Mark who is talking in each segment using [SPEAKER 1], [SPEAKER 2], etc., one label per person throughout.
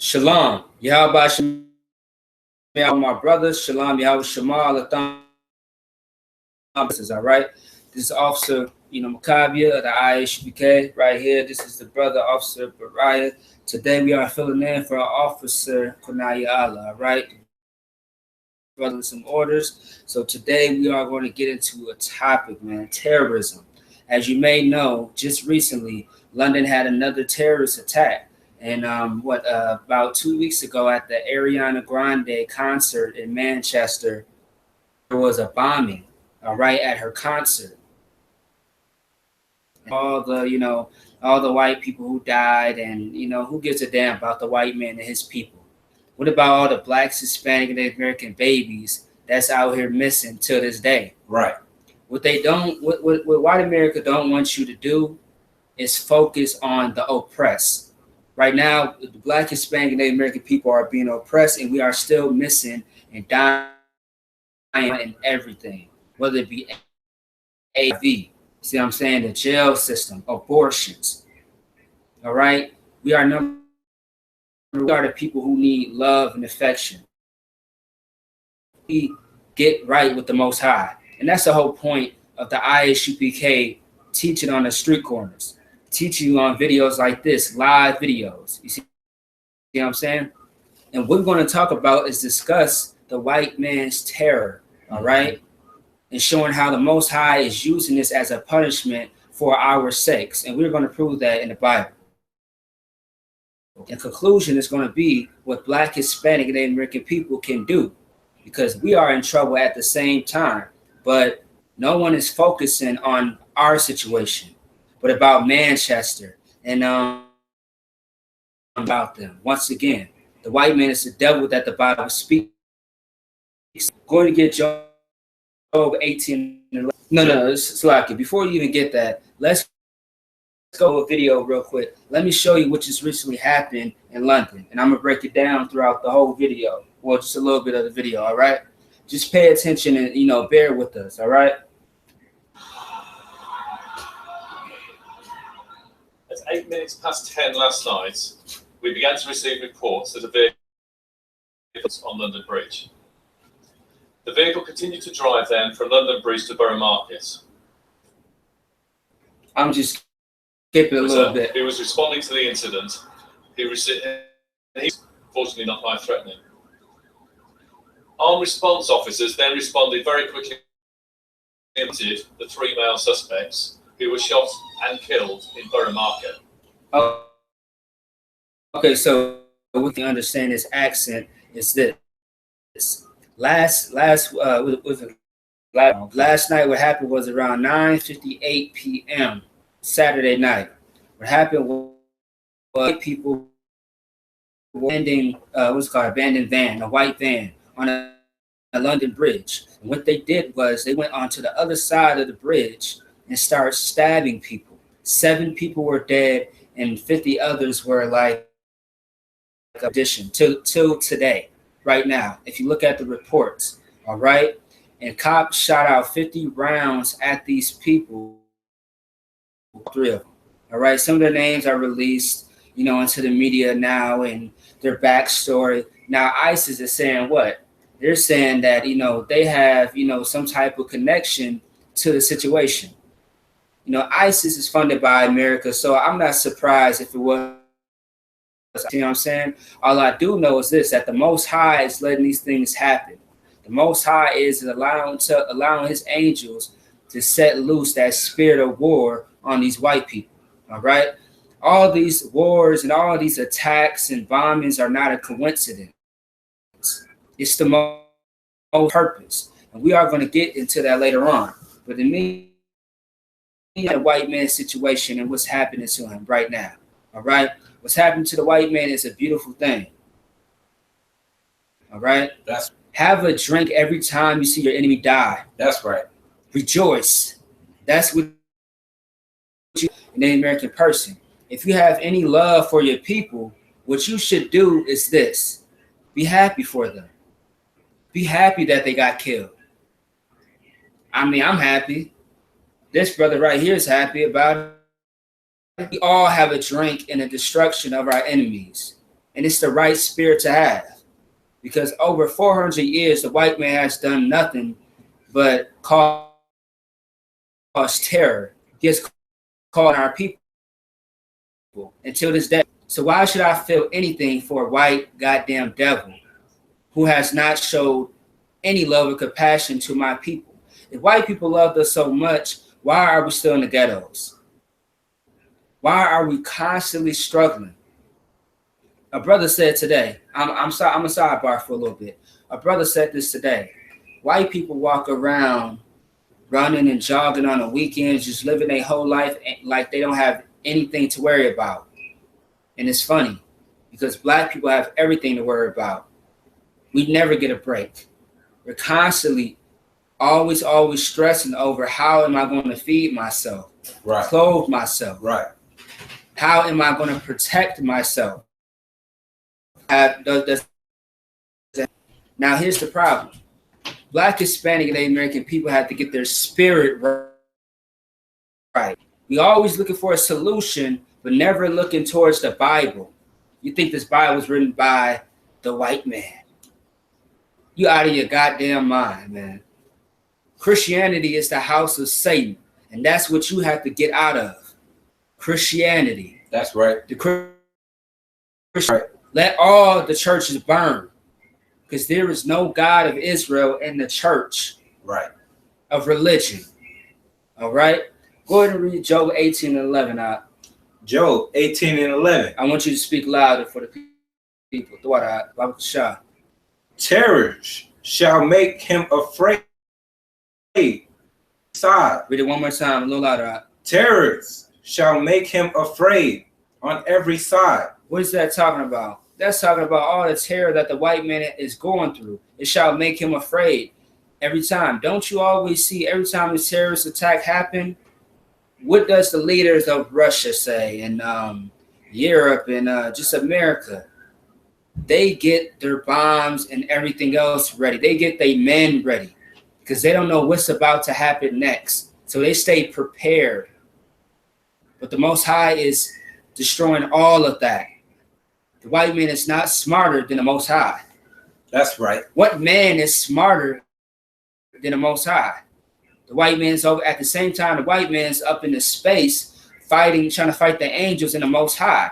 [SPEAKER 1] Shalom. Yahweh Shem, my brothers. Shalom. Yahweh Shemal. This is all right. This is Officer, Maccabia of the I.S.U.P.K. right here. This is the brother Officer Bariah. Today we are filling in for our Officer GEN.YAHANNA. All right. Brother, some orders. So today we are going to get into a topic, man, terrorism. As you may know, just recently, London had another terrorist attack. And about 2 weeks ago at the Ariana Grande concert in Manchester, there was a bombing, all right, at her concert. All the white people who died, and who gives a damn about the white man and his people? What about all the blacks, Hispanic, and American babies that's out here missing to this day?
[SPEAKER 2] Right.
[SPEAKER 1] What white America don't want you to do is focus on the oppressed. Right now, the black, Hispanic, and Native American people are being oppressed, and we are still missing and dying in everything, whether it be HIV, see what I'm saying, the jail system, abortions. All right? We are the people who need love and affection. We get right with the Most High. And that's the whole point of the I.S.U.P.K teaching on the street corners. Teaching you on videos like this, live videos. You see what I'm saying? And what we're going to talk about is discuss the white man's terror, all right? And showing how the Most High is using this as a punishment for our sakes. And we're going to prove that in the Bible. In conclusion, is going to be what black, Hispanic, and Native American people can do, because we are in trouble at the same time. But no one is focusing on our situation, but about Manchester and about them. Once again, the white man is the devil that the Bible speaks. Going to get Job 18. No, it's like, before you even get that, let's go to a video real quick. Let me show you what just recently happened in London, and I'm gonna break it down throughout the whole video. Well, just a little bit of the video, all right? Just pay attention and bear with us, all right?
[SPEAKER 3] At 8 minutes past 10 last night, we began to receive reports that a vehicle was on London Bridge. The vehicle continued to drive then from London Bridge to Borough Market.
[SPEAKER 1] I'm just skipping a little bit.
[SPEAKER 3] He was responding to the incident. He fortunately not life-threatening. Armed response officers then responded very quickly and implemented the 3 male suspects who were shot and killed in Borough Market.
[SPEAKER 1] Oh, okay, so what you understand this accent is this. Last night what happened was around 9:58 p.m. Saturday night. What happened was people were abandoned van, a white van on a London Bridge. And what they did was they went onto the other side of the bridge and started stabbing people. 7 people were dead and 50 others were like addition till today, right now. If you look at the reports, all right, and cops shot out 50 rounds at these people, 3 of them. All right, some of their names are released, into the media now and their backstory. Now ISIS is saying what? They're saying that they have some type of connection to the situation. ISIS is funded by America, so I'm not surprised if it was. You know what I'm saying? All I do know is this, that the Most High is letting these things happen. The Most High is allowing his angels to set loose that spirit of war on these white people. All right? All these wars and all these attacks and bombings are not a coincidence. It's the most purpose. And we are going to get into that later on. But in me, the white man's situation and what's happening to him right now. All right? What's happening to the white man is a beautiful thing. All right? Have a drink every time you see your enemy die.
[SPEAKER 2] That's right.
[SPEAKER 1] Rejoice. That's what you, an American person. If you have any love for your people, what you should do is this. Be happy for them. Be happy that they got killed. I mean, I'm happy. This brother right here is happy about it. We all have a drink in the destruction of our enemies. And it's the right spirit to have. Because over 400 years, the white man has done nothing but cause terror. He has caused our people until this day. So why should I feel anything for a white goddamn devil who has not showed any love or compassion to my people? If white people loved us so much, why are we still in the ghettos? Why are we constantly struggling? A brother said today, I'm sorry, I'm a sidebar for a little bit. A brother said this today. White people walk around running and jogging on the weekends, just living their whole life like they don't have anything to worry about. And it's funny because black people have everything to worry about. We never get a break. We're constantly, always stressing over how am I going to feed myself,
[SPEAKER 2] right,
[SPEAKER 1] clothe myself,
[SPEAKER 2] right.
[SPEAKER 1] How am I going to protect myself? Now, here's the problem. Black, Hispanic, and Native American people have to get their spirit right. We always looking for a solution, but never looking towards the Bible. You think this Bible was written by the white man. You out of your goddamn mind, man. Christianity is the house of Satan, and that's what you have to get out of. Christianity.
[SPEAKER 2] That's right.
[SPEAKER 1] The Christian. Right. Let all the churches burn, because there is no God of Israel in the church.
[SPEAKER 2] Right.
[SPEAKER 1] Of religion. All right. Go ahead and read Job 18:11 out.
[SPEAKER 2] Job 18:11.
[SPEAKER 1] I want you to speak louder for the people.
[SPEAKER 2] Terrors shall make him afraid. Side.
[SPEAKER 1] Read it one more time, a little louder out.
[SPEAKER 2] Terrors shall make him afraid on every side.
[SPEAKER 1] What is that talking about? That's talking about all the terror that the white man is going through. It shall make him afraid every time. Don't you always see every time a terrorist attack happen? What does the leaders of Russia say, and Europe, and just America? They get their bombs and everything else ready. They get their men ready because they don't know what's about to happen next. So they stay prepared. But the Most High is destroying all of that. The white man is not smarter than the Most High.
[SPEAKER 2] That's right.
[SPEAKER 1] What man is smarter than the Most High? The white man's over at the same time. The white man's up in the space fighting, trying to fight the angels in the Most High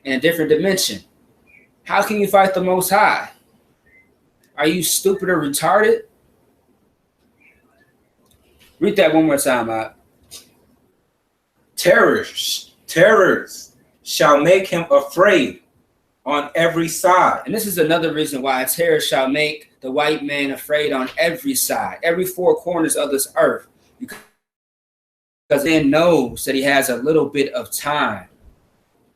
[SPEAKER 1] in a different dimension. How can you fight the Most High? Are you stupid or retarded? Read that one more time, out.
[SPEAKER 2] Terrors shall make him afraid on every side.
[SPEAKER 1] And this is another reason why terror shall make the white man afraid on every side, every four corners of this earth, because he knows that he has a little bit of time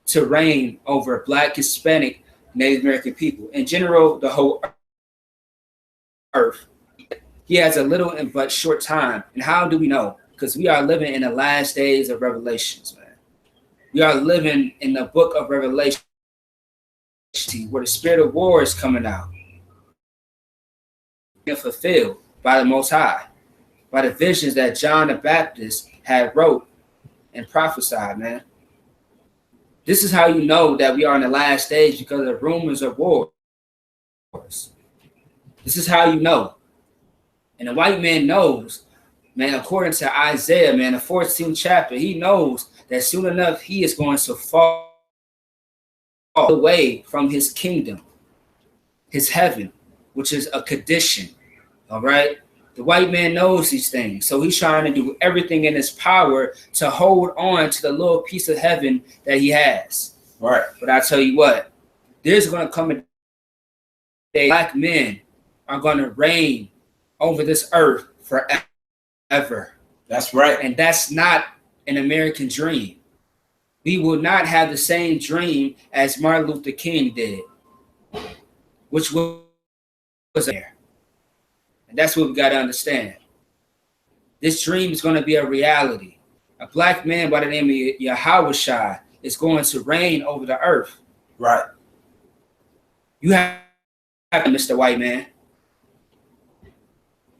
[SPEAKER 1] to reign over Black, Hispanic, Native American people. In general, the whole earth. He has a little but short time. And how do we know? Because we are living in the last days of Revelations, man. We are living in the book of Revelation, where the spirit of war is coming out and fulfilled by the Most High, by the visions that John the Baptist had wrote and prophesied, man. This is how you know that we are in the last days, because of the rumors of wars. This is how you know. And the white man knows, man, according to Isaiah, man, the 14th chapter, he knows that soon enough he is going to fall away from his kingdom, his heaven, which is a condition. All right. The white man knows these things. So he's trying to do everything in his power to hold on to the little piece of heaven that he has.
[SPEAKER 2] All right.
[SPEAKER 1] But I tell you what, there's going to come a day Black men are going to reign over this earth forever.
[SPEAKER 2] That's right.
[SPEAKER 1] And that's not an American dream. We will not have the same dream as Martin Luther King did, which was there. And that's what we got to understand. This dream is going to be a reality. A Black man by the name of Yahweh is going to reign over the earth.
[SPEAKER 2] Right.
[SPEAKER 1] You have to, Mr. White Man.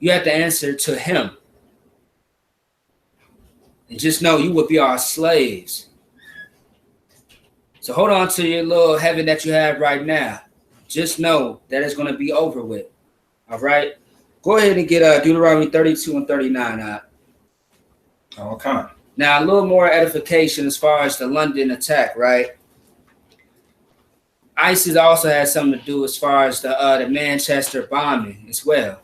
[SPEAKER 1] You have to answer to him. And just know you will be our slaves. So hold on to your little heaven that you have right now. Just know that it's going to be over with. All right? Go ahead and get Deuteronomy 32 and 39.
[SPEAKER 2] Okay.
[SPEAKER 1] Now, a little more edification as far as the London attack, right? ISIS also has something to do as far as the Manchester bombing as well.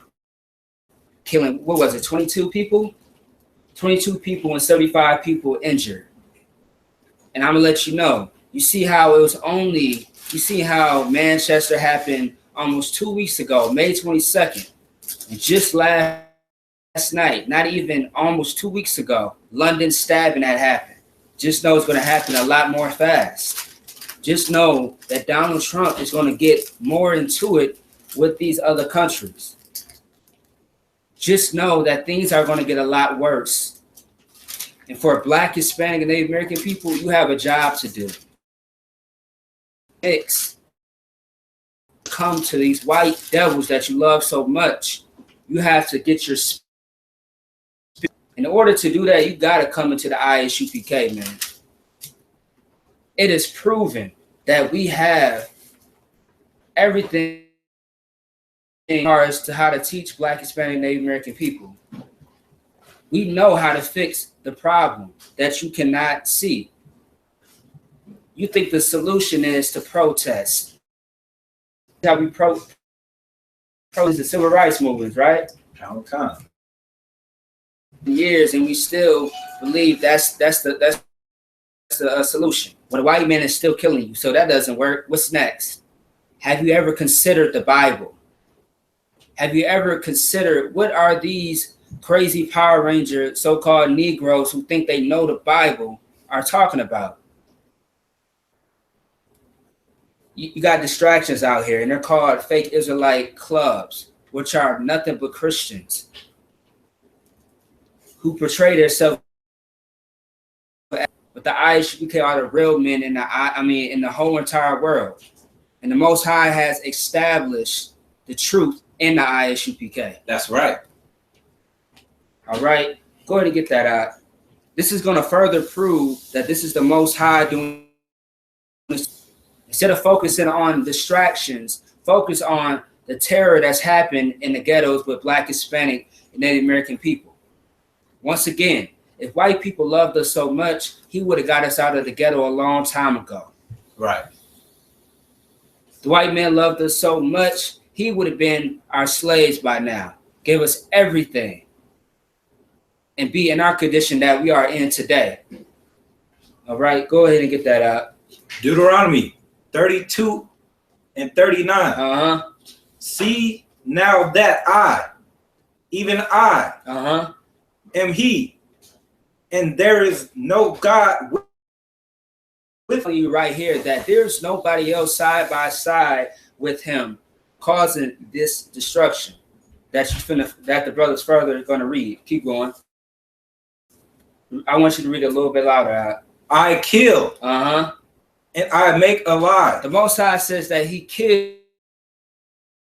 [SPEAKER 1] Killing, what was it, 22 people? 22 people and 75 people injured. And I'm going to let you know, you see how Manchester happened almost 2 weeks ago, May 22nd. And just last night, not even almost 2 weeks ago, London stabbing that happened. Just know it's going to happen a lot more fast. Just know that Donald Trump is going to get more into it with these other countries. Just know that things are going to get a lot worse. And for Black, Hispanic, and Native American people, you have a job to do. Come to these white devils that you love so much. You have to get your spirit. In order to do that, you got to come into the I.S.U.P.K, man. It is proven that we have everything as far as to how to teach Black, Hispanic, Native American people. We know how to fix the problem that you cannot see. You think the solution is to protest. How we protest the civil rights movements, right?
[SPEAKER 2] Okay.
[SPEAKER 1] Years, and we still believe that's the solution. When a white man is still killing you, so that doesn't work. What's next? Have you ever considered the Bible? Have you ever considered what are these crazy Power Ranger so-called Negroes who think they know the Bible are talking about? You got distractions out here, and they're called fake Israelite clubs, which are nothing but Christians who portray themselves. But the I.S.U.P.K are the real men in the whole entire world. And the Most High has established the truth in the I.S.U.P.K.
[SPEAKER 2] That's right.
[SPEAKER 1] All right, go ahead and get that out. This is going to further prove that this is the Most High doing this. Instead of focusing on distractions, focus on the terror that's happened in the ghettos with Black, Hispanic, and Native American people. Once again, if white people loved us so much, he would have got us out of the ghetto a long time ago.
[SPEAKER 2] Right.
[SPEAKER 1] The white man loved us so much, he would have been our slaves by now, gave us everything, and be in our condition that we are in today. All right, go ahead and get that out.
[SPEAKER 2] Deuteronomy 32 and 39. See now that I, even I, am he, and there is no God with
[SPEAKER 1] you right here that there's nobody else side by side with him causing this destruction that the brothers further are going to read. Keep going. I want you to read it a little bit louder.
[SPEAKER 2] I kill. And I make alive.
[SPEAKER 1] The Most High says that he killed.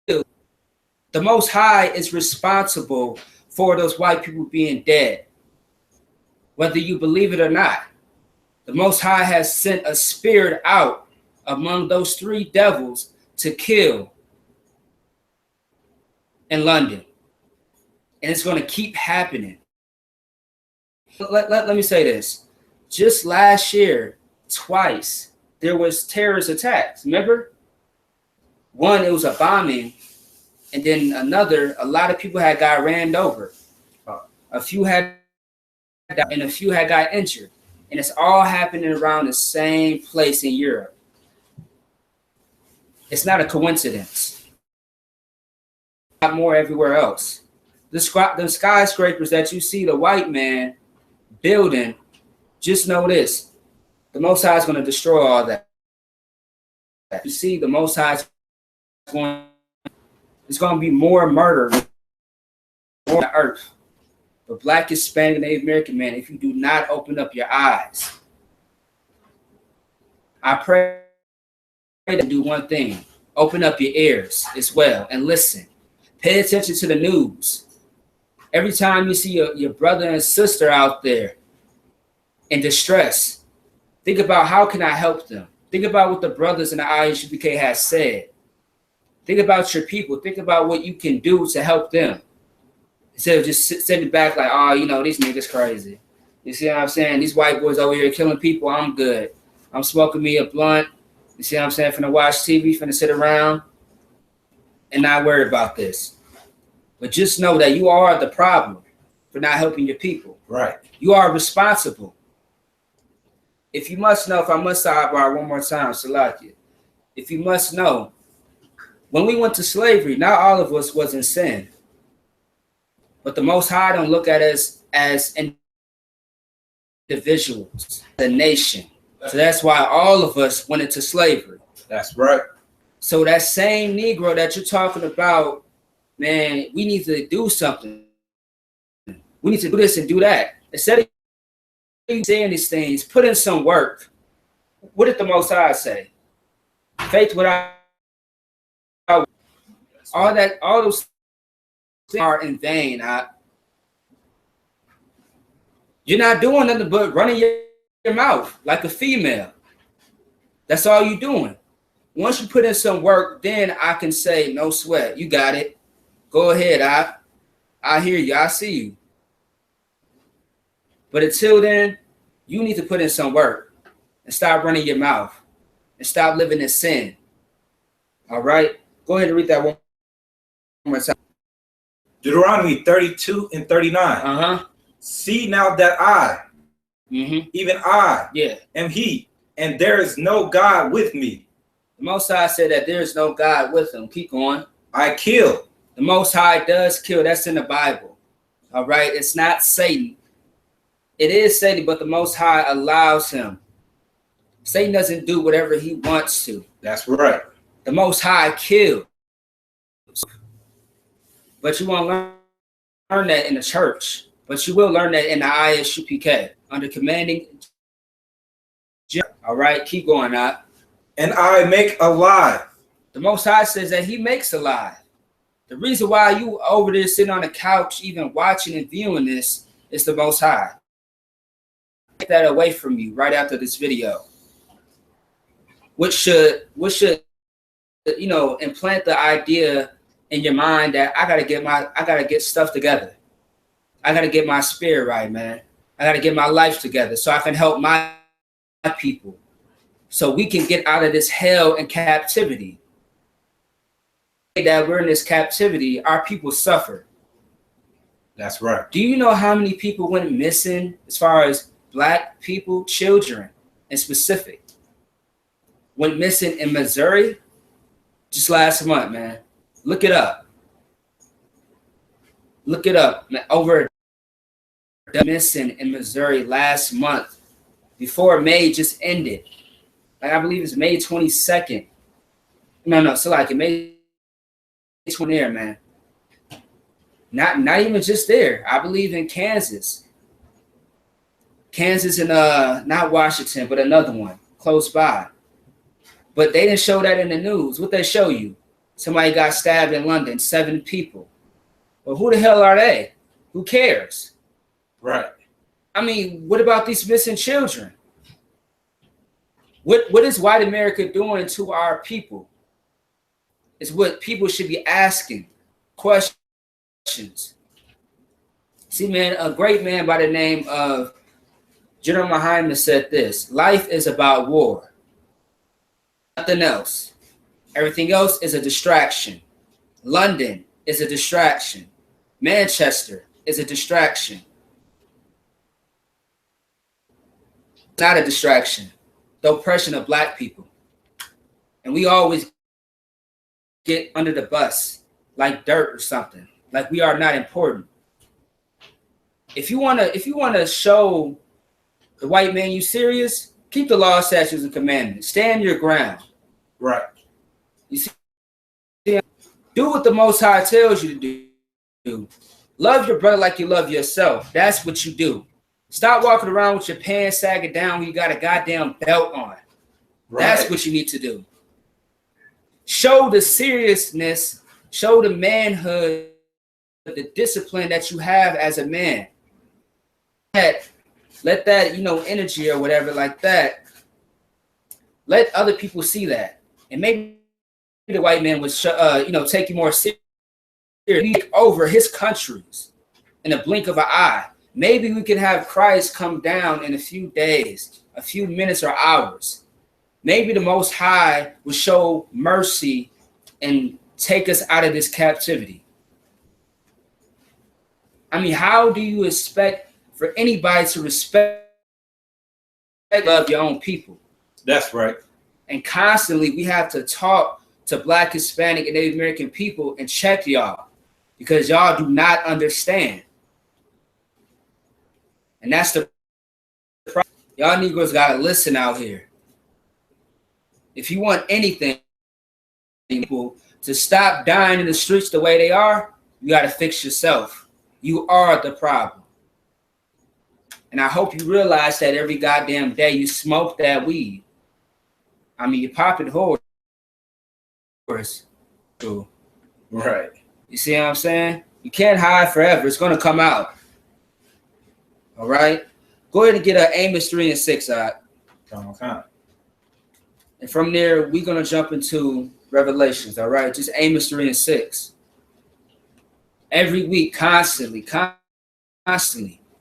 [SPEAKER 1] The Most High is responsible for those white people being dead, whether you believe it or not. The Most High has sent a spirit out among those three devils to kill in London. And it's going to keep happening. Let me say this. Just last year, twice, there was terrorist attacks. Remember? One, it was a bombing. And then another, a lot of people had got ran over. A few had died, and a few had got injured. And it's all happening around the same place in Europe. It's not a coincidence. A lot more everywhere else. The skyscrapers that you see the white man building, just know this. The Most High is going to destroy all that. You see, the Most High is it's going to be more murder on the earth. But Black, Hispanic, and Native American man, if you do not open up your eyes, I pray to do one thing. Open up your ears as well and listen. Pay attention to the news. Every time you see your brother and sister out there in distress, think about how can I help them? Think about what the brothers in the I.S.U.P.K has said. Think about your people. Think about what you can do to help them. Instead of just sitting back like, oh, you know, these niggas crazy. You see what I'm saying? These white boys over here killing people, I'm good. I'm smoking me a blunt. You see what I'm saying? Finna watch TV, finna sit around and not worry about this. But just know that you are the problem for not helping your people.
[SPEAKER 2] Right.
[SPEAKER 1] You are responsible. If you must know, if I must sidebar one more time, Salakia. If you must know, when we went to slavery, not all of us was in sin. But the Most High don't look at us as individuals, the nation. So that's why all of us went into slavery.
[SPEAKER 2] That's right.
[SPEAKER 1] So that same Negro that you're talking about, man, we need to do something. We need to do this and do that. Instead of saying these things, put in some work. What did the Most High say? Faith without all those things are in vain. You're not doing nothing but running your mouth like a female. That's all you're doing. Once you put in some work, then I can say, no sweat. You got it. Go ahead. I hear you. I see you. But until then, you need to put in some work and stop running your mouth and stop living in sin. All right? Go ahead and read that one more time.
[SPEAKER 2] Deuteronomy 32 and 39. See now that I, even I, am he, and there is no God with me.
[SPEAKER 1] The Most High said that there is no God with him. Keep going.
[SPEAKER 2] I kill.
[SPEAKER 1] The Most High does kill. That's in the Bible. All right? It's not Satan. It is Satan, but the Most High allows him. Satan doesn't do whatever he wants to.
[SPEAKER 2] That's right.
[SPEAKER 1] The Most High kills. But you won't learn that in the church. But you will learn that in the I.S.U.P.K under commanding. All right, keep going out.
[SPEAKER 2] And I make alive.
[SPEAKER 1] The Most High says that he makes alive. The reason why you over there sitting on the couch, even watching and viewing this, is the Most High. Take that away from you right after this video. Which should you know, implant the idea in your mind that I gotta get stuff together. I gotta get my spirit right, man. I gotta get my life together so I can help my people. So we can get out of this hell and captivity. That we're in this captivity, our people suffer.
[SPEAKER 2] That's right.
[SPEAKER 1] Do you know how many people went missing as far as Black people, children in specific, went missing in Missouri just last month, man? Look it up. Look it up. Over missing in Missouri last month before May just ended. Like I believe it's May 22nd. No, so like it May 20 there, man. Not even just there. I believe in Kansas. Kansas and not Washington, but another one close by. But they didn't show that in the news. What they show you? Somebody got stabbed in London, 7 people. Well, who the hell are they? Who cares?
[SPEAKER 2] Right.
[SPEAKER 1] I mean, what about these missing children? What is white America doing to our people? It's what people should be asking questions. See, man, a great man by the name of GEN.YAHANNA said this: life is about war. Nothing else. Everything else is a distraction. London is a distraction. Manchester is a distraction. Not a distraction. The oppression of Black people. And we always get under the bus like dirt or something. Like we are not important. If you wanna show the white man you serious, keep the law, statutes, and commandments. Stand your ground.
[SPEAKER 2] Right.
[SPEAKER 1] You see, do what the Most High tells you to do. Love your brother like you love yourself. That's what you do. Stop walking around with your pants sagging down when you got a goddamn belt on. Right. That's what you need to do. Show the seriousness, show the manhood, the discipline that you have as a man. Let that, energy or whatever like that Let other people see that, and maybe the white man would, take you more seriously. Take over his countries in a blink of an eye. Maybe we can have Christ come down in a few days, a few minutes or hours. Maybe the Most High will show mercy and take us out of this captivity. I mean, how do you expect for anybody to respect and love your own people?
[SPEAKER 2] That's right.
[SPEAKER 1] And constantly we have to talk to Black, Hispanic, and Native American people and check y'all, because y'all do not understand. And that's the problem. Y'all Negroes gotta listen out here. If you want anything, people to stop dying in the streets the way they are, you gotta fix yourself. You are the problem. And I hope you realize that every goddamn day you smoke that weed. I mean, you're popping horse.
[SPEAKER 2] Right.
[SPEAKER 1] You see what I'm saying? You can't hide forever. It's gonna come out. All right. Go ahead and get Amos 3 and 6 out.
[SPEAKER 2] Okay.
[SPEAKER 1] And from there, we're gonna jump into Revelations. All right. Just Amos 3 and 6. Every week, constantly.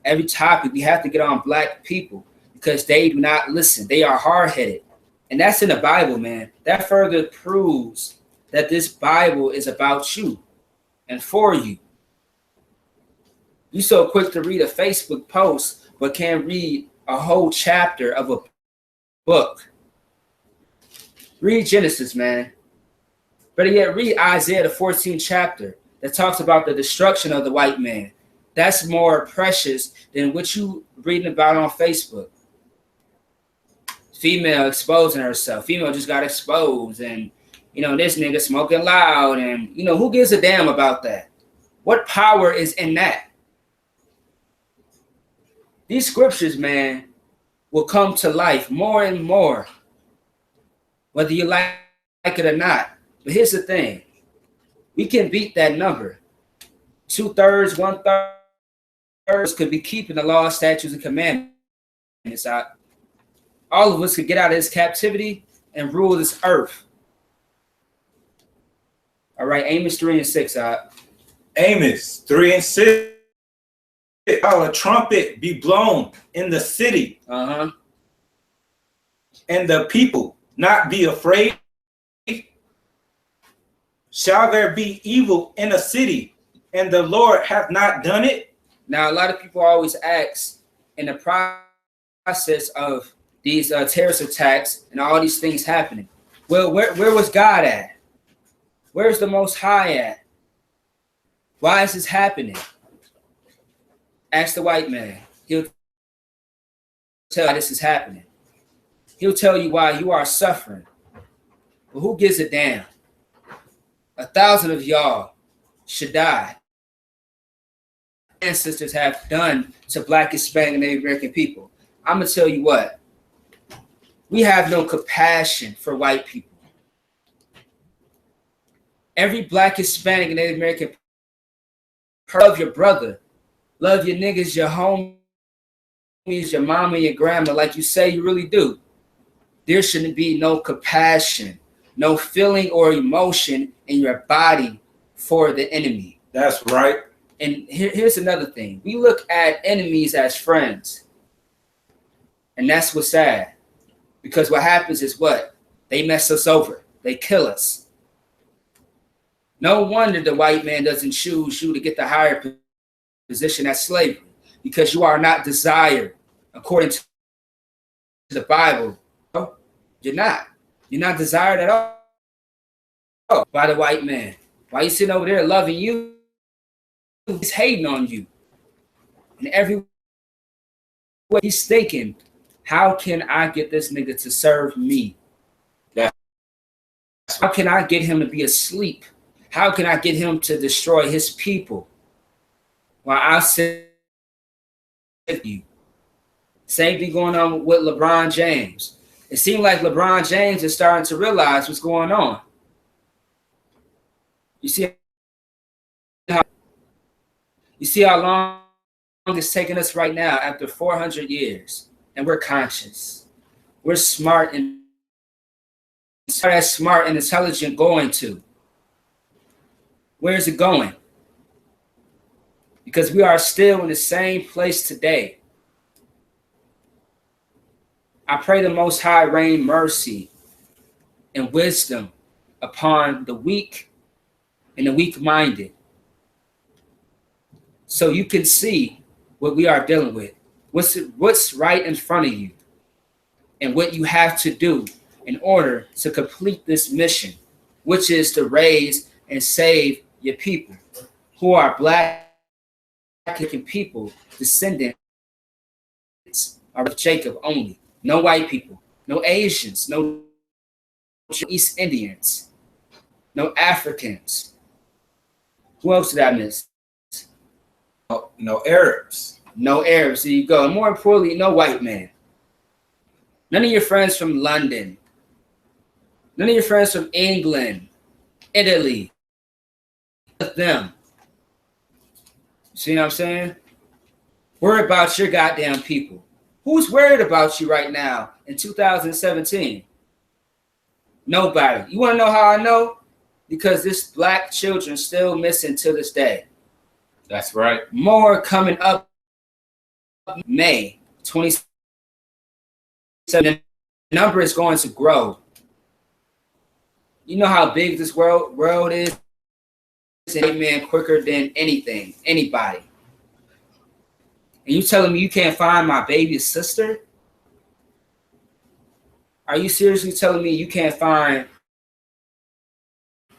[SPEAKER 1] Every topic, we have to get on Black people because they do not listen. They are hard-headed. And that's in the Bible, man. That further proves that this Bible is about you and for you. You're so quick to read a Facebook post, but can't read a whole chapter of a book. Read Genesis, man. Better yet, read Isaiah, the 14th chapter that talks about the destruction of the white man. That's more precious than what you reading about on Facebook. Female exposing herself. Female just got exposed, and this nigga smoking loud, and who gives a damn about that? What power is in that? These scriptures, man, will come to life more and more, whether you like it or not. But here's the thing: we can beat that number. 2/3, 1/3 could be keeping the law, statutes, and commandments out. All of us could get out of this captivity and rule this earth. All right, Amos 3 and 6 out.
[SPEAKER 2] Amos 3 and 6. How a trumpet be blown in the city, and the people not be afraid. Shall there be evil in a city, and the Lord hath not done it?
[SPEAKER 1] Now, a lot of people always ask, in the process of these terrorist attacks and all these things happening, well, where was God at? Where's the Most High at? Why is this happening? Ask the white man. He'll tell you why this is happening. He'll tell you why you are suffering. But who gives a damn? 1,000 of y'all should die. Ancestors have done to Black, Hispanic, and Native American people. I'm going to tell you what. We have no compassion for white people. Every Black, Hispanic, and Native American person, love your brother. Love your niggas, your homies, your mama, your grandma, like you say you really do. There shouldn't be no compassion, no feeling or emotion in your body for the enemy.
[SPEAKER 2] That's right.
[SPEAKER 1] And here's another thing. We look at enemies as friends. And that's what's sad. Because what happens is what? They mess us over. They kill us. No wonder the white man doesn't choose you to get the higher position as slavery, because you are not desired according to the Bible. You're not desired at all by the white man. Why you sitting over there loving you? He's hating on you. And every way he's thinking, how can I get this nigga to serve me? How can I get him to be asleep? How can I get him to destroy his people? While I sit with you. Same thing going on with LeBron James. It seems like LeBron James is starting to realize what's going on. You see how long it's taking us right now after 400 years, and we're conscious. We're smart and that smart and intelligent going to? Where is it going? Because we are still in the same place today. I pray the Most High rain mercy and wisdom upon the weak and the weak-minded, so you can see what we are dealing with, what's right in front of you, and what you have to do in order to complete this mission, which is to raise and save your people, who are Black people, descendants of Jacob only. No white people, no Asians, no East Indians, no Africans. Who else did I miss?
[SPEAKER 2] No Arabs.
[SPEAKER 1] No Arabs. There you go. And more importantly, no white man. None of your friends from London. None of your friends from England, Italy. Them. See what I'm saying? Worry about your goddamn people. Who's worried about you right now in 2017? Nobody. You want to know how I know? Because this Black children still missing to this day.
[SPEAKER 2] That's right.
[SPEAKER 1] More coming up May 27. The number is going to grow. You know how big this world is? It's an man quicker than anything, anybody. And you telling me you can't find my baby's sister? Are you seriously telling me you can't find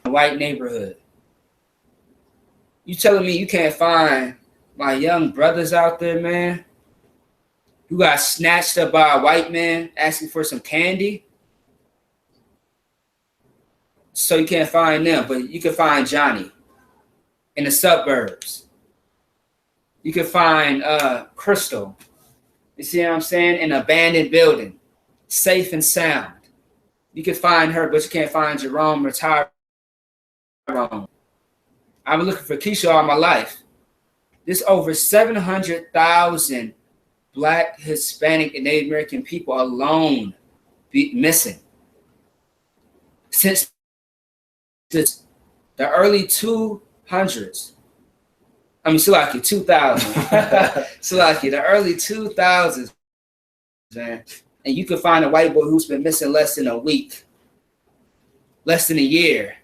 [SPEAKER 1] a white neighborhood? You telling me you can't find my young brothers out there, man, who got snatched up by a white man asking for some candy? So you can't find them, but you can find Johnny in the suburbs. You can find Crystal, you see what I'm saying, in an abandoned building, safe and sound. You can find her, but you can't find Jerome or Tyrone. I've been looking for Keisha all my life. There's over 700,000 Black, Hispanic, and Native American people alone missing since the early 200s. I mean, Salaki, 2000. Salaki, the early 2000s, man. And you can find a white boy who's been missing less than a week, less than a year.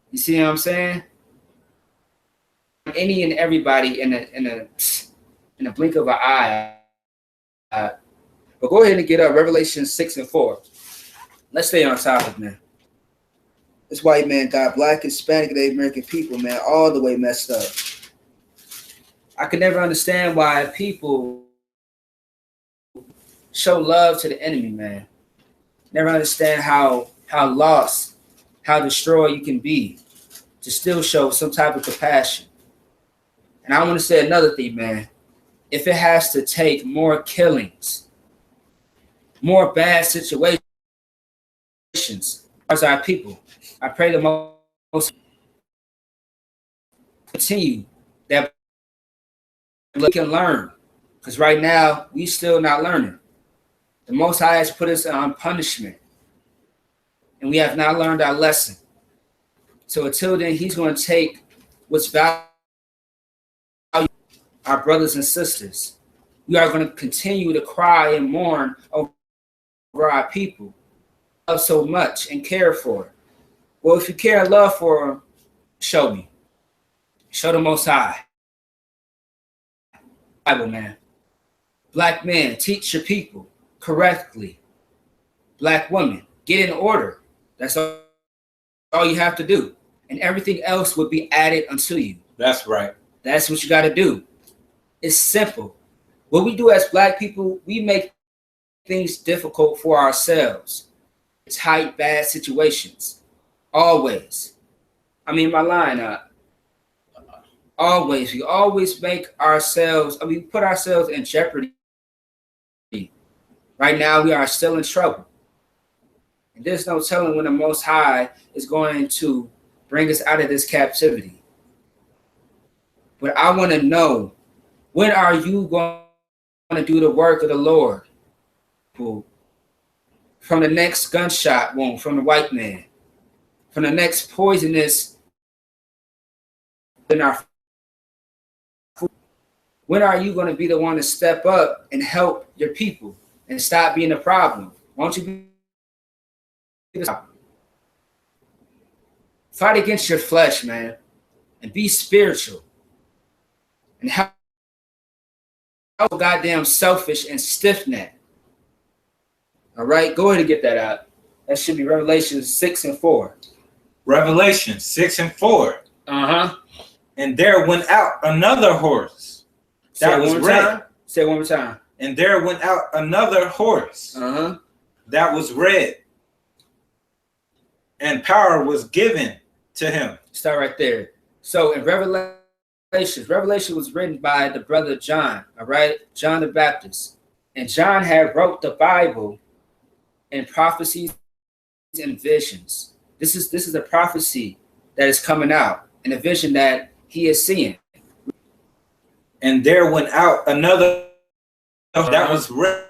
[SPEAKER 1] You see what I'm saying? Any and everybody in a blink of an eye. But go ahead and get up Revelation 6 and 4. Let's stay on topic, man. This white man got Black, Hispanic, and Native American people, man, all the way messed up. I could never understand why people show love to the enemy, man. Never understand how lost, how destroyed you can be to still show some type of compassion. And I want to say another thing, man. If it has to take more killings, more bad situations as our people, I pray the most continue that we can learn. Because right now, we still not learning. The Most High has put us on punishment. And we have not learned our lesson. So until then, he's going to take what's valuable, our brothers and sisters. We are going to continue to cry and mourn over our people. Love so much and care for it. Well, if you care and love for them, show me. Show the Most High. Bible, man. Black men, teach your people correctly. Black women, get in order. That's all you have to do. And everything else will be added unto you.
[SPEAKER 2] That's right.
[SPEAKER 1] That's what you got to do. It's simple. What we do as Black people, we make things difficult for ourselves. Tight, bad situations. Always. I mean, my line, always. We always make ourselves, put ourselves in jeopardy. Right now, we are still in trouble. And there's no telling when the Most High is going to bring us out of this captivity. But I want to know, when are you going to do the work of the Lord? For from the next gunshot wound from the white man, from the next poisonous in our food. When are you going to be the one to step up and help your people and stop being a problem? Won't you be the problem? Fight against your flesh, man, and be spiritual. And how goddamn selfish and stiff-necked. All right, go ahead and get that out. That should be Revelation 6 and 4.
[SPEAKER 2] Revelation 6 and 4.
[SPEAKER 1] Uh-huh.
[SPEAKER 2] And there went out another horse that was red.
[SPEAKER 1] Say it one more time.
[SPEAKER 2] And there went out another horse that was red. And power was given to him.
[SPEAKER 1] Start right there. So in Revelation was written by the brother John, all right? John the Baptist. And John had wrote the Bible in prophecies and visions. This is a prophecy that is coming out and a vision that he is seeing.
[SPEAKER 2] And there went out another that was red.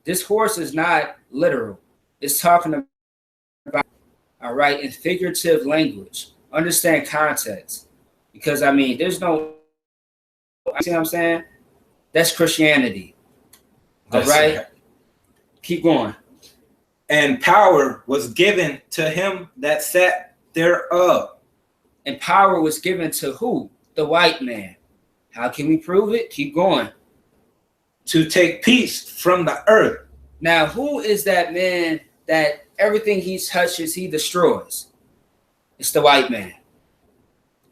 [SPEAKER 1] This horse is not literal. It's talking about, all right, in figurative language. Understand context. Because, I mean, there's no, see what I'm saying? That's Christianity. All right? Keep going.
[SPEAKER 2] And power was given to him that sat thereof.
[SPEAKER 1] And power was given to who? The white man. How can we prove it? Keep going.
[SPEAKER 2] To take peace from the earth.
[SPEAKER 1] Now, who is that man that everything he touches, he destroys? It's the white man.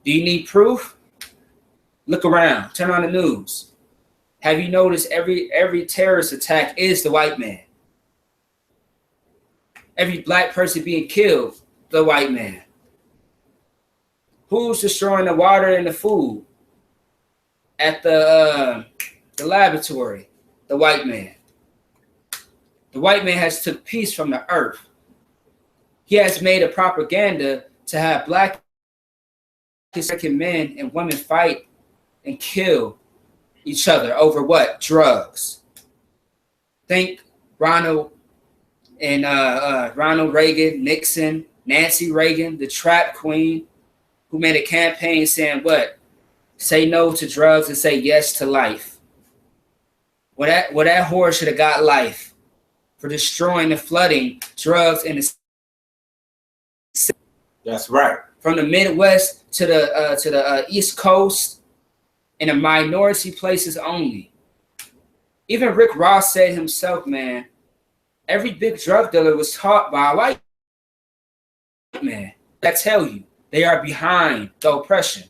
[SPEAKER 1] Do you need proof? Look around. Turn on the news. Have you noticed every terrorist attack is the white man? Every black person being killed, the white man. Who's destroying the water and the food at the laboratory? The white man. The white man has took peace from the earth. He has made a propaganda to have black American men and women fight and kill each other over what? Drugs. Think Ronald Reagan, Nixon, Nancy Reagan, the trap queen, who made a campaign saying what? Say no to drugs and say yes to life. Well, that whore should have got life for destroying and flooding drugs in the.
[SPEAKER 2] That's right.
[SPEAKER 1] From the Midwest to the East Coast, in the minority places only. Even Rick Ross said himself, man, every big drug dealer was taught by a white man. I tell you, they are behind the oppression.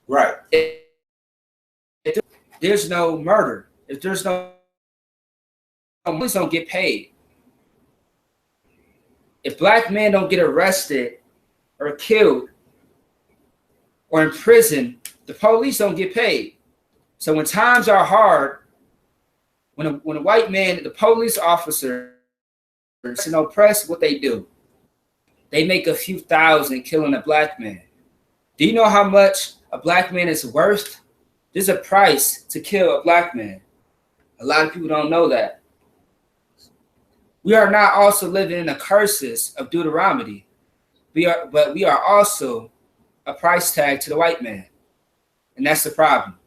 [SPEAKER 2] Right.
[SPEAKER 1] If there's no murder, if there's no police don't get paid. If black men don't get arrested or killed or in prison, the police don't get paid. So when times are hard, when a white man, the police officer, is oppressed, what they do? They make a few thousand killing a black man. Do you know how much a black man is worth? There's a price to kill a black man. A lot of people don't know that. We are not also living in the curses of Deuteronomy. But we are also a price tag to the white man. And that's the problem.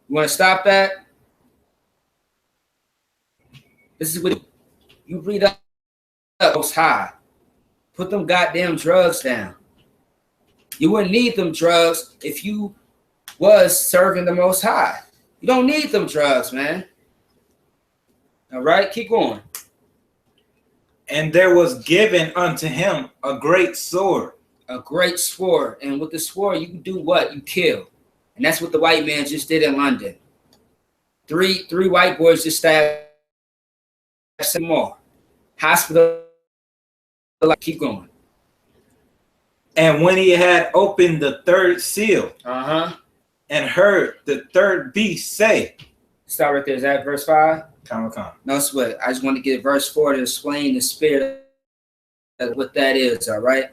[SPEAKER 1] You want to stop that? This is what you breathe up most high. Put them goddamn drugs down. You wouldn't need them drugs if you was serving the Most High. You don't need them drugs, man. All right, keep going.
[SPEAKER 2] And there was given unto him a great sword.
[SPEAKER 1] A great sword. And with the sword, you can do what? You kill. And that's what the white man just did in London. Three white boys just stabbed some more. Hospital. Keep going.
[SPEAKER 2] And when he had opened the third seal, and heard the third beast say.
[SPEAKER 1] Stop right there. Is that verse 5?
[SPEAKER 2] Come.
[SPEAKER 1] No sweat. I just want to get verse 4 to explain the spirit of what that is. All right.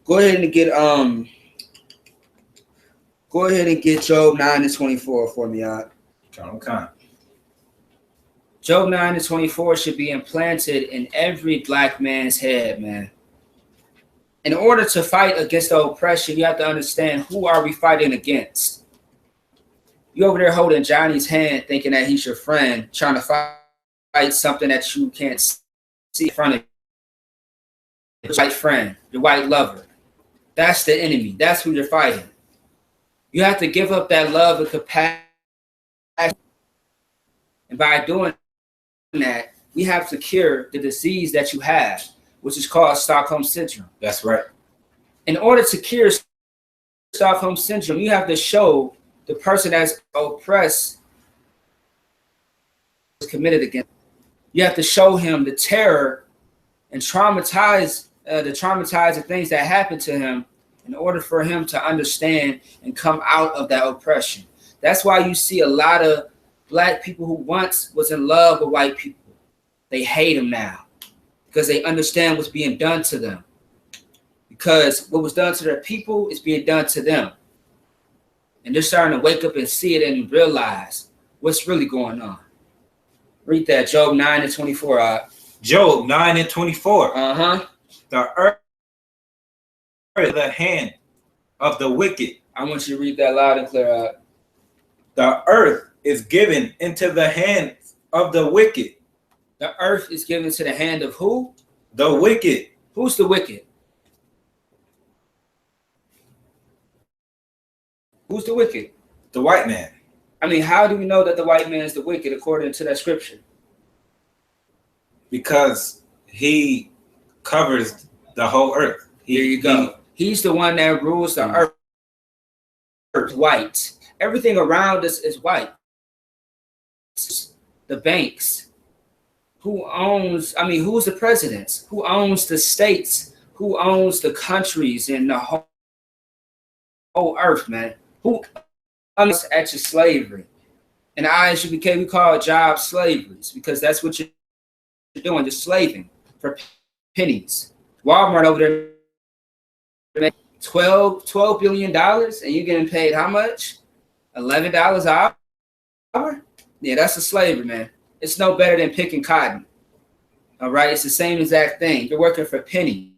[SPEAKER 1] Go ahead and get Job 9 and 24 for me, y'all.
[SPEAKER 2] Come.
[SPEAKER 1] Job 9:24 should be implanted in every black man's head, man. In order to fight against the oppression, you have to understand, who are we fighting against? You over there holding Johnny's hand, thinking that he's your friend, trying to fight something that you can't see in front of you. Your white friend, your white lover. That's the enemy. That's who you're fighting. You have to give up that love and compassion. And by doing that, we have to cure the disease that you have, which is called Stockholm Syndrome.
[SPEAKER 2] That's right.
[SPEAKER 1] In order to cure Stockholm Syndrome, you have to show the person that's oppressed is committed against. You have to show him the terror and traumatize the traumatizing things that happened to him in order for him to understand and come out of that oppression. That's why you see a lot of black people who once was in love with white people. They hate them now because they understand what's being done to them. Because what was done to their people is being done to them. And they're starting to wake up and see it and realize what's really going on. Read that, Job 9:24.
[SPEAKER 2] Job 9:24.
[SPEAKER 1] Uh-huh.
[SPEAKER 2] The earth is the hand of the wicked.
[SPEAKER 1] I want you to read that loud and clear.
[SPEAKER 2] The earth is given into the hands of the wicked.
[SPEAKER 1] The earth is given to the hand of who?
[SPEAKER 2] The wicked.
[SPEAKER 1] Who's the wicked? Who's the wicked?
[SPEAKER 2] The white man.
[SPEAKER 1] I mean, how do we know that the white man is the wicked according to that scripture?
[SPEAKER 2] Because he covers the whole earth.
[SPEAKER 1] There you go. He's the one that rules the earth. White. Everything around us is white. The banks. Who owns, I mean, who's the presidents? Who owns the states? Who owns the countries and the whole earth, man? Who owns at your slavery? In I.S.U.P.K, we call it job slavery because that's what you're doing. You're slaving for pennies. Walmart over there making $12 billion and you're getting paid how much? $11 an hour? Yeah, that's a slavery, man. It's no better than picking cotton. All right, it's the same exact thing. You're working for pennies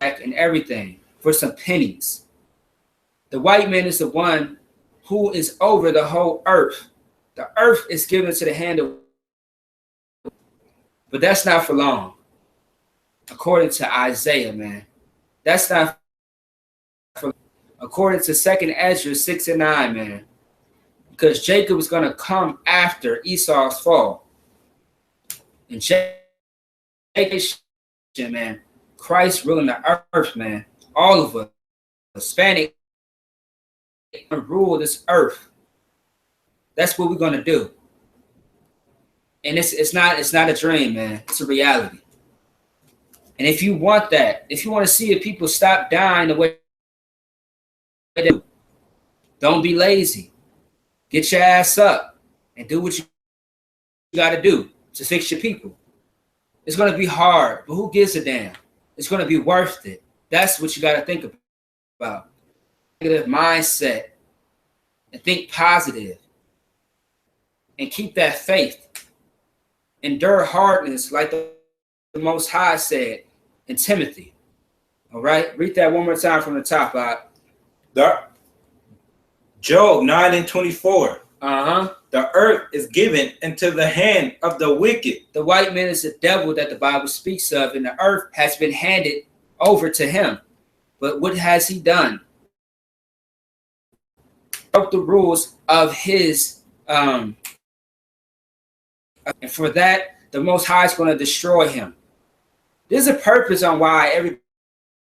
[SPEAKER 1] and everything for some pennies. The white man is the one who is over the whole earth. The earth is given to the hand of, but that's not for long. According to Isaiah, man, that's not for long. According to 2nd Ezra 6:9, man, because Jacob is going to come after Esau's fall. And Jacob, man, Christ ruling the earth, man. All of us, Hispanic, rule this earth. That's what we're going to do. And it's not a dream, man. It's a reality. And if you want that, if you want to see if people stop dying the way they do, don't be lazy. Get your ass up and do what you got to do to fix your people. It's going to be hard, but who gives a damn? It's going to be worth it. That's what you got to think about. Negative mindset and think positive and keep that faith. Endure hardness like the Most High said in Timothy. All right, read that one more time from the top.
[SPEAKER 2] Job 9:24.
[SPEAKER 1] Uh-huh.
[SPEAKER 2] The earth is given into the hand of the wicked.
[SPEAKER 1] The white man is the devil that the Bible speaks of, and the earth has been handed over to him. But what has he done? Broke the rules of his and for that, the Most High is going to destroy him. There's a purpose on why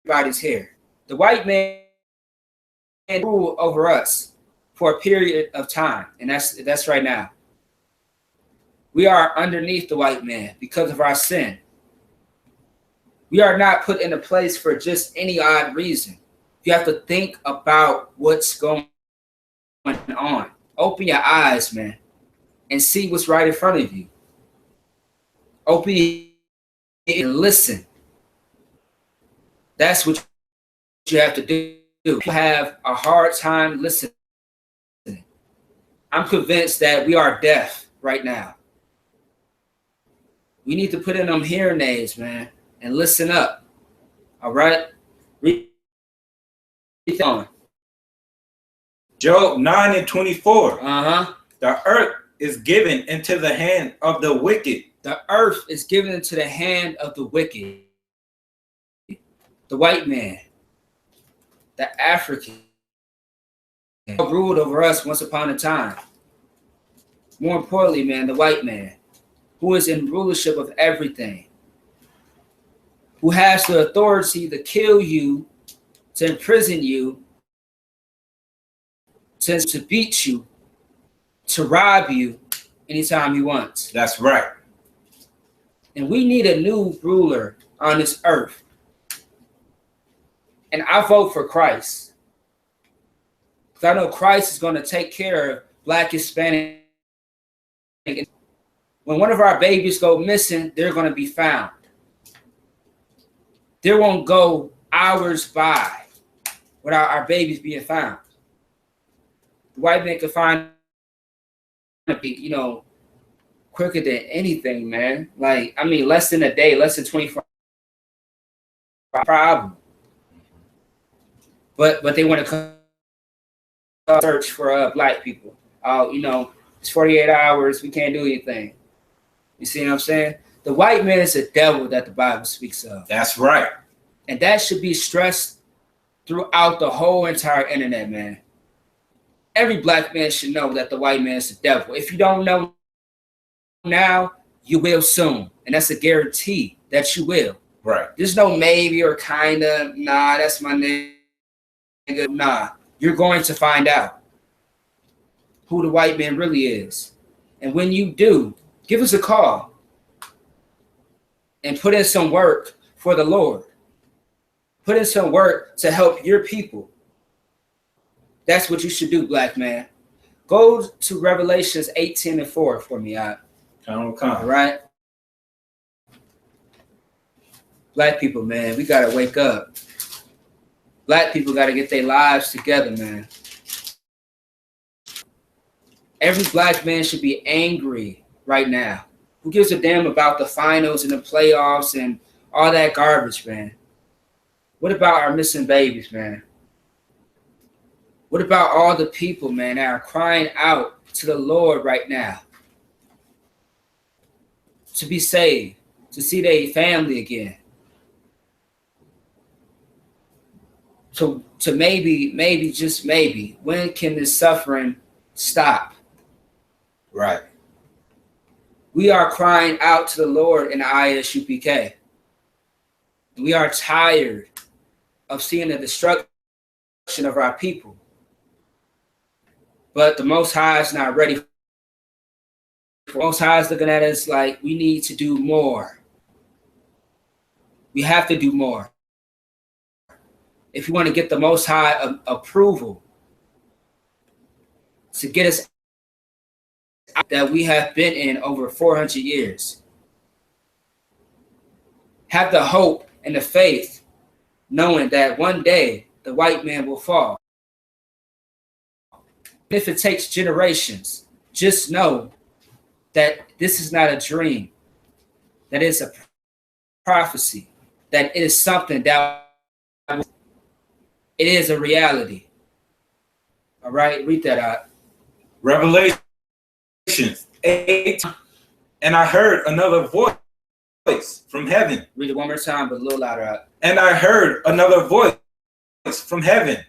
[SPEAKER 1] everybody's here. The white man rule over us for a period of time, and that's right now. We are underneath the white man because of our sin. We are not put in a place for just any odd reason. You have to think about what's going on. Open your eyes, man, and see what's right in front of you. Open and listen. That's what you have to do. You have a hard time listening. I'm convinced that we are deaf right now. We need to put in them hearing aids, man, and listen up. All right? Read on.
[SPEAKER 2] Job 9:24.
[SPEAKER 1] Uh-huh.
[SPEAKER 2] The earth is given into the hand of the wicked.
[SPEAKER 1] The earth is given into the hand of the wicked. The white man, the African, ruled over us once upon a time. More importantly, man, the white man, who is in rulership of everything, who has the authority to kill you, to imprison you, to beat you, to rob you anytime he wants.
[SPEAKER 2] That's right.
[SPEAKER 1] And we need a new ruler on this earth. And I vote for Christ. Because I know Christ is going to take care of Black, Hispanic. When one of our babies go missing, they're going to be found. There won't go hours by without our babies being found. The white man can find, you know, quicker than anything, man. Like, I mean, less than a day, less than 24 hours. Problem. But they want to come search for Black people. You know, it's 48 hours. We can't do anything. You see what I'm saying? The white man is a devil that the Bible speaks of.
[SPEAKER 2] That's right.
[SPEAKER 1] And that should be stressed throughout the whole entire internet, man. Every Black man should know that the white man is the devil. If you don't know now, you will soon. And that's a guarantee that you will.
[SPEAKER 2] Right.
[SPEAKER 1] There's no maybe or kind of, nah, that's my nigga. Nah, you're going to find out who the white man really is. And when you do, give us a call and put in some work for the Lord. Put in some work to help your people. That's what you should do, Black man. Go to Revelations 18:4 for me, all right? Black people, man, we got to wake up. Black people got to get their lives together, man. Every Black man should be angry right now. Who gives a damn about the finals and the playoffs and all that garbage, man? What about our missing babies, man? What about all the people, man, that are crying out to the Lord right now to be saved, to see their family again? To maybe, just maybe, when can this suffering stop?
[SPEAKER 2] Right.
[SPEAKER 1] We are crying out to the Lord in the I.S.U.P.K. We are tired of seeing the destruction of our people. But the Most High is not ready. The Most High is looking at us like we need to do more. We have to do more. If you want to get the Most High approval to get us out that we have been in over 400 years. Have the hope and the faith, knowing that one day the white man will fall. If it takes generations, just know that this is not a dream, that it's a prophecy, that it is something that it is a reality. All right, read that out.
[SPEAKER 2] Revelations 8, and I heard another voice from heaven.
[SPEAKER 1] Read it one more time, but a little louder out.
[SPEAKER 2] And I heard another voice from heaven,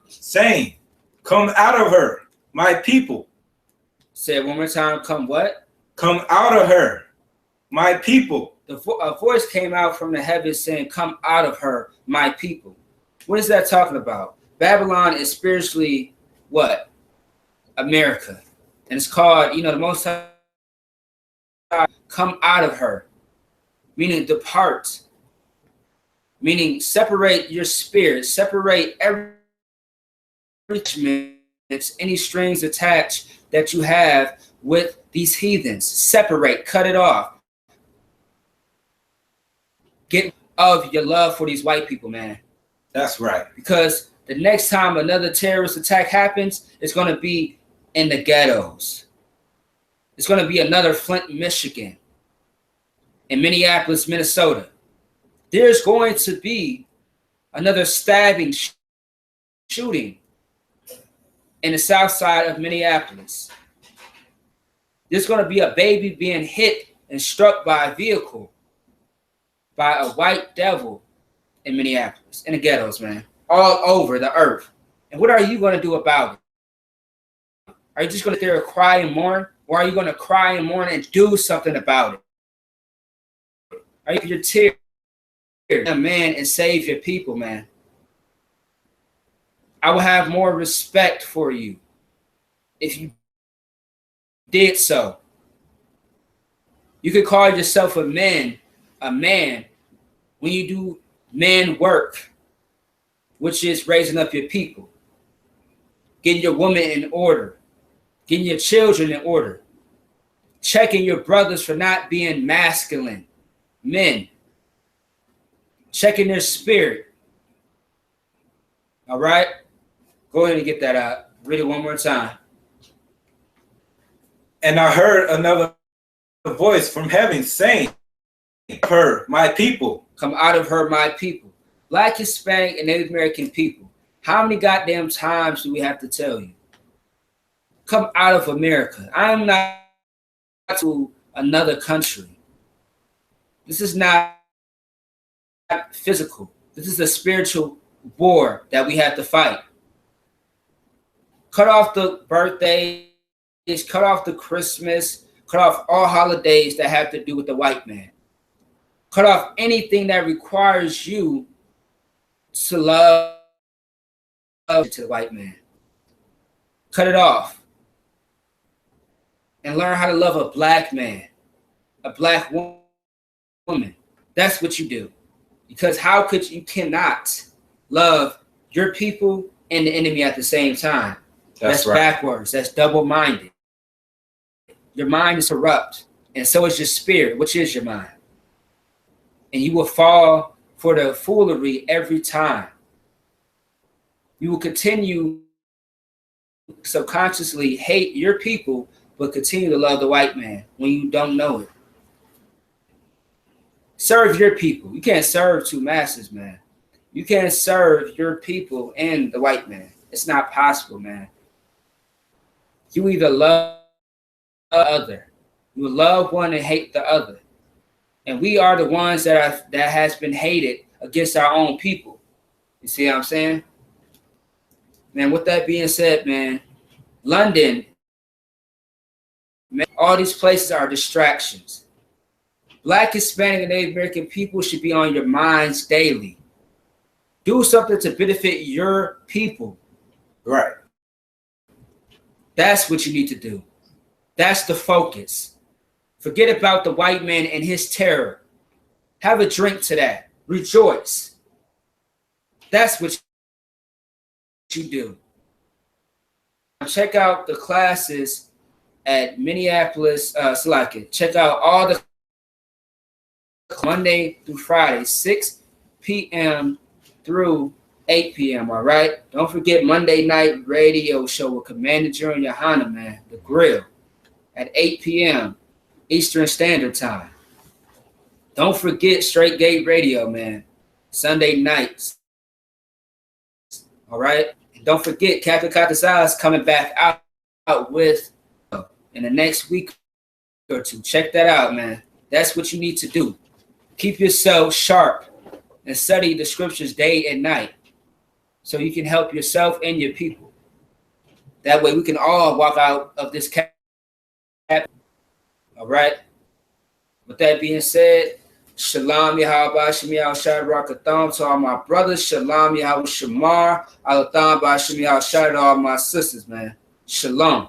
[SPEAKER 2] saying, "Come out of her, my people."
[SPEAKER 1] Say it one more time. Come what?
[SPEAKER 2] Come out of her, my people.
[SPEAKER 1] A voice came out from the heavens saying, "Come out of her, my people." What is that talking about? Babylon is spiritually what? America. And it's called, the Most High, come out of her. Meaning depart. Meaning separate your spirit. Separate every any strings attached that you have with these heathens. Separate. Cut it off. Get of your love for these white people, man.
[SPEAKER 2] That's right.
[SPEAKER 1] Because the next time another terrorist attack happens, it's going to be in the ghettos. It's going to be another Flint, Michigan, and Minneapolis, Minnesota. There's going to be another stabbing, shooting in the south side of Minneapolis. There's going to be a baby being hit and struck by a vehicle by a white devil in Minneapolis, in the ghettos, man, all over the earth. And what are you going to do about it? Are you just going to sit there and cry and mourn? Or are you going to cry and mourn and do something about it? Are you your tears, man, and save your people, man? I will have more respect for you if you did so. You could call yourself a man when you do man work, which is raising up your people, getting your woman in order, getting your children in order, checking your brothers for not being masculine men, checking their spirit. All right? Go ahead and get that out. Read it one more time.
[SPEAKER 2] And I heard another voice from heaven saying, "Her, my people."
[SPEAKER 1] Come out of her, my people. Black, Hispanic, and Native American people. How many goddamn times do we have to tell you? Come out of America. I'm not to another country. This is not physical. This is a spiritual war that we have to fight. Cut off the birthdays, cut off the Christmas, cut off all holidays that have to do with the white man. Cut off anything that requires you to love to the white man. Cut it off. And learn how to love a black man, a black woman. That's what you do. Because how could you cannot love your people and the enemy at the same time? That's right. Backwards. That's double-minded. Your mind is corrupt, and so is your spirit, which is your mind. And you will fall for the foolery every time. You will continue subconsciously hate your people, but continue to love the white man when you don't know it. Serve your people. You can't serve two masters, man. You can't serve your people and the white man. It's not possible, man. You either love the other. You love one and hate the other. And we are the ones that has been hated against our own people. You see what I'm saying? Man, with that being said, man, London, man, all these places are distractions. Black, Hispanic, and Native American people should be on your minds daily. Do something to benefit your people.
[SPEAKER 2] Right.
[SPEAKER 1] That's what you need to do. That's the focus. Forget about the white man and his terror. Have a drink to that. Rejoice. That's what you do. Check out the classes at Minneapolis, check out all the Monday through Friday, 6 p.m. through 8 p.m. All right. Don't forget Monday night radio show with Commander GEN.YAHANNA, man, the grill, at 8 p.m. Eastern Standard Time. Don't forget Straight Gate Radio, man, Sunday nights. All right. And don't forget Captain Katazaz coming back out with in the next week or two. Check that out, man. That's what you need to do. Keep yourself sharp and study the scriptures day and night so you can help yourself and your people. That way we can all walk out of this cap. All right. With that being said, Shalom Yahweh Shemiah Shadrach to all my brothers. Shalom Yahweh Shamar Alatham Bashemiah Shadrach, all my sisters, man. Shalom.